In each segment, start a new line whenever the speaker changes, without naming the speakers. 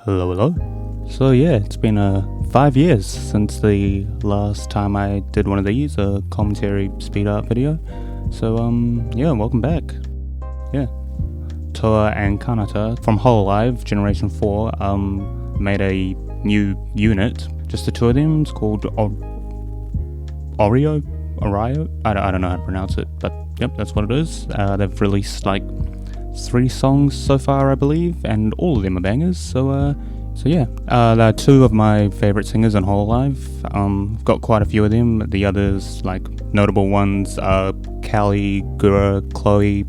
Hello, hello. So yeah, it's been 5 years since the last time I did one of these, a commentary speed art video. So yeah, welcome back. Yeah, Toa and Kanata from Hololive Generation 4 made a new unit, just the two of them. It's called ORIO. I don't know how to pronounce it, but yep, that's what it is. They've released like 3 songs so far, I believe, and all of them are bangers. So yeah, they're 2 of my favorite singers in Hololive. I've got quite a few of them. The others, like notable ones, are Callie, Gura, Chloe.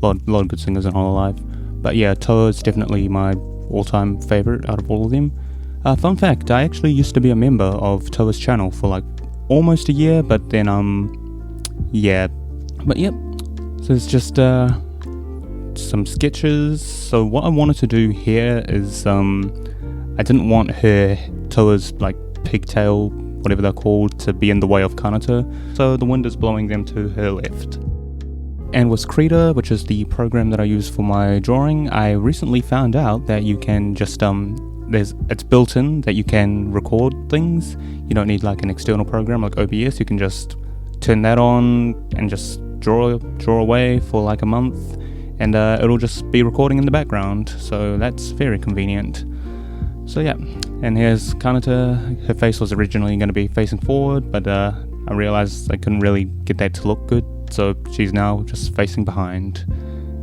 Lot of good singers in Hololive. But yeah, Toa is definitely my all-time favorite out of all of them. Fun fact: I actually used to be a member of Toa's channel for like almost a year, but then yeah, but yep. So it's just some sketches. So what I wanted to do here is I didn't want Toa's like pigtail, whatever they're called, to be in the way of Kanata, so the wind is blowing them to her left. And with Krita, which is the program that I use for my drawing, I recently found out that you can just it's built in that you can record things. You don't need like an external program like OBS. You can just turn that on and just draw away for like a month, and it'll just be recording in the background, so that's very convenient. So yeah, and here's Kanata. Her face was originally going to be facing forward, but I realized I couldn't really get that to look good, so she's now just facing behind.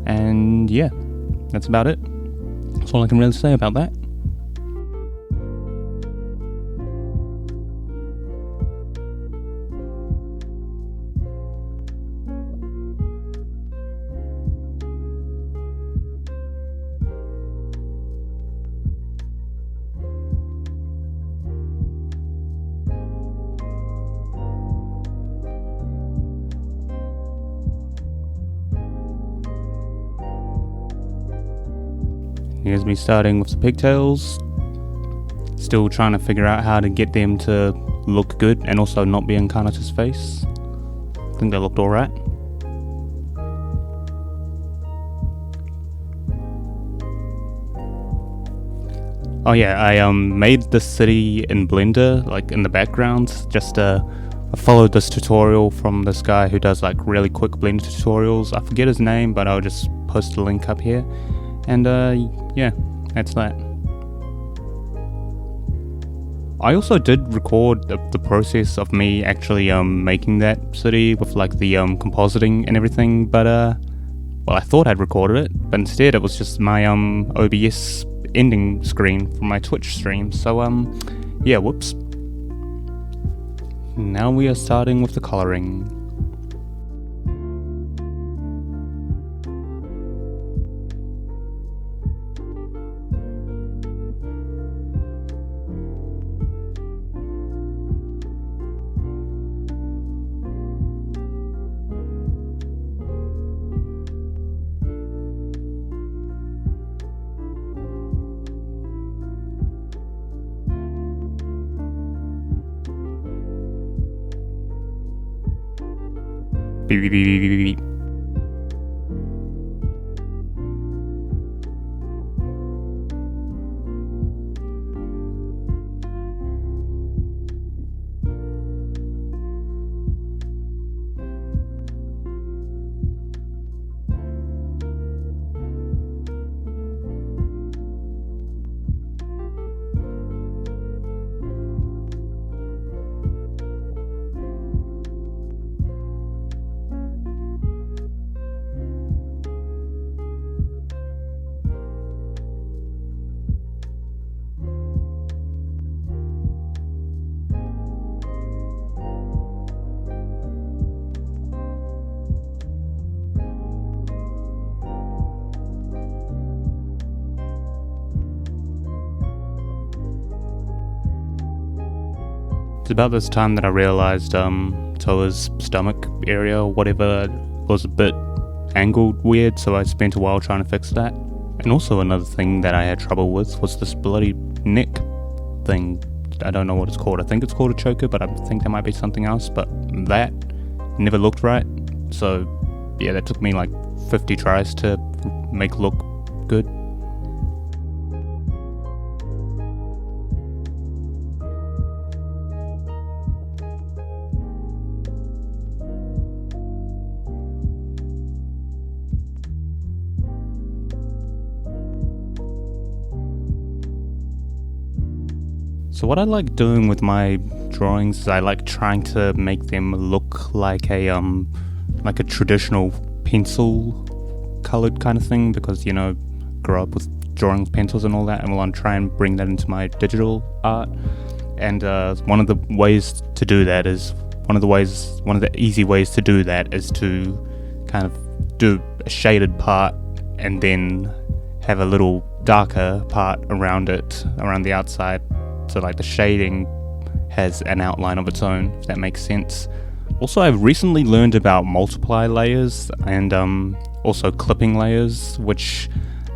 And yeah, that's about it. That's all I can really say about that. Here's me starting with the pigtails. Still trying to figure out how to get them to look good and also not be in Kanata's face. I think they looked alright. Oh yeah, I made the city in Blender, like in the background. Just I followed this tutorial from this guy who does like really quick Blender tutorials. I forget his name, but I'll just post a link up here. And yeah, that's that. I also did record the process of me actually making that city with like the compositing and everything, but well, I thought I'd recorded it, but instead it was just my OBS ending screen from my Twitch stream. So yeah, whoops. Now we are starting with the coloring. Beep, beep, beep, beep, beep, beep. It's about this time that I realized Toa's stomach area or whatever was a bit angled weird, so I spent a while trying to fix that. And also another thing that I had trouble with was this bloody neck thing. I don't know what it's called. I think it's called a choker, but I think there might be something else, but that never looked right. So yeah, that took me like 50 tries to make look good. So what I like doing with my drawings is I like trying to make them look like a traditional pencil colored kind of thing, because, you know, grew up with drawing with pencils and all that, and I want to try and bring that into my digital art. And one of the ways to do that is one of the easy ways to do that is to kind of do a shaded part and then have a little darker part around it, around the outside, so like the shading has an outline of its own, if that makes sense. Also, I've recently learned about multiply layers and also clipping layers, which,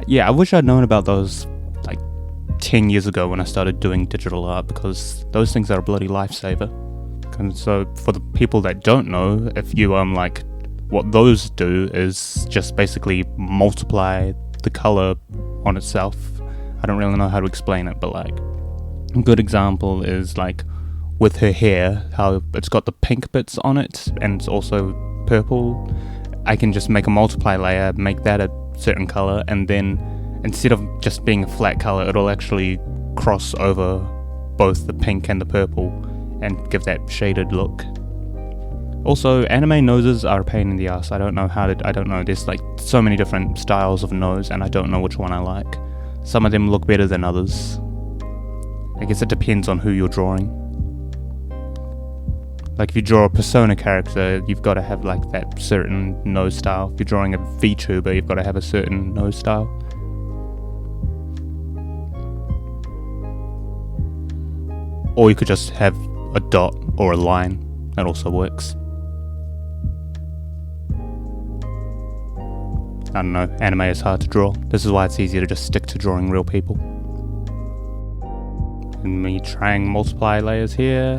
yeah, I wish I'd known about those like 10 years ago when I started doing digital art, because those things are a bloody lifesaver. And so for the people that don't know, if you like, what those do is just basically multiply the color on itself. I don't really know how to explain it, but like, a good example is like with her hair, how it's got the pink bits on it and it's also purple. I can just make a multiply layer, make that a certain color, and then instead of just being a flat color, it'll actually cross over both the pink and the purple and give that shaded look. Also, anime noses are a pain in the ass. I don't know, there's like so many different styles of nose and I don't know which one I like. Some of them look better than others. I guess it depends on who you're drawing. Like if you draw a Persona character, you've got to have like that certain nose style. If you're drawing a VTuber, you've got to have a certain nose style. Or you could just have a dot or a line. That also works. I don't know, anime is hard to draw. This is why it's easier to just stick to drawing real people. And me trying multiply layers here,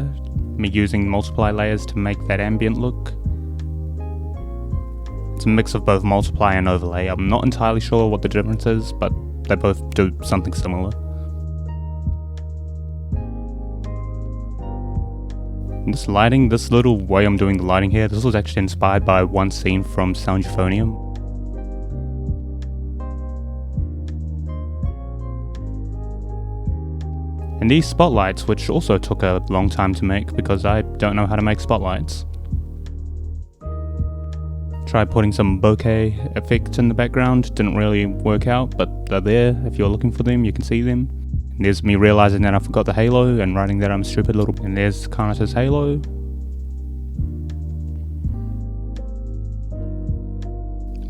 me using multiply layers to make that ambient look. It's a mix of both multiply and overlay. I'm not entirely sure what the difference is, but they both do something similar. And this lighting, this little way I'm doing the lighting here, this was actually inspired by one scene from Sound Euphonium. And these spotlights, which also took a long time to make because I don't know how to make spotlights. Tried putting some bokeh effects in the background, didn't really work out, but they're there. If you're looking for them, you can see them. And there's me realizing that I forgot the halo and writing that I'm a stupid little... And there's Kanata's halo.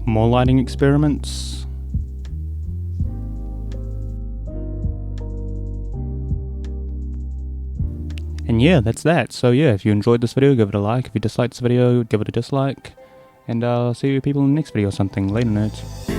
More lighting experiments. And yeah, that's that. So yeah, if you enjoyed this video, give it a like. If you disliked this video, give it a dislike. And I'll see you people in the next video or something. Later, nerds.